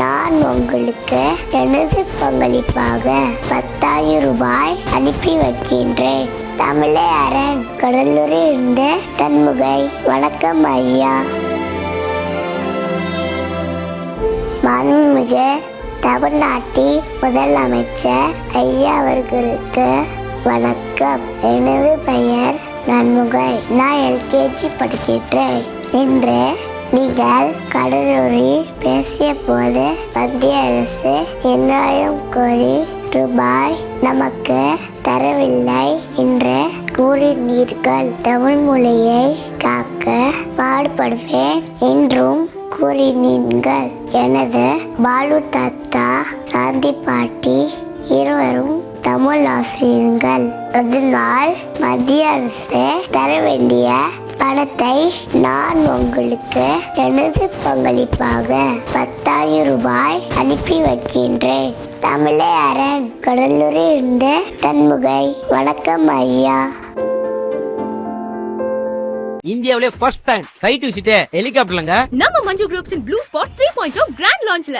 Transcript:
நான் உங்களுக்கு எனது பங்களிப்பாக 10,000 ரூபாய் அனுப்பி வைக்கின்றேன். தமிழை அரண், கடலூரில் இருந்து தன்முகை. வணக்கம் ஐயா. மாண்புமிகு தமிழ்நாட்டின் முதலமைச்சர் ஐயா அவர்களுக்கு வணக்கம். எனது பெயர் நன்முகை. நான் எல்கேஜி படிக்கின்றேன். இன்று நீங்கள் கடலூரில் பேசிய போது மத்திய அரசு 2,000 கோடி ரூபாய் நமக்கு தரவில்லை என்று கூறினீர்கள். தமிழ் மொழியை காக்க பாடுபடுவேன் என்றும் கூறினீர்கள். எனது பாலு தாத்தா, சாந்தி பாட்டி இருவரும் தமிழ் ஆசிரியர்கள். அதனால் மத்திய அரசு தர வேண்டிய பணத்தை நான் உங்களுக்கு எனது பங்களிப்பாக 10,000 ரூபாய் அனுப்பி வைக்கின்றேன். தமிழை அரண், கடலூரில் இருந்து தன்முகை. வணக்கம் ஐயா. இந்தியாவிலே ஃபர்ஸ்ட் டைம் ஃளைட் விசிட் ஹெலிகாப்டர்லங்க. நம்ம Manju groups in blue spot 3.0 grand லான்ச்ல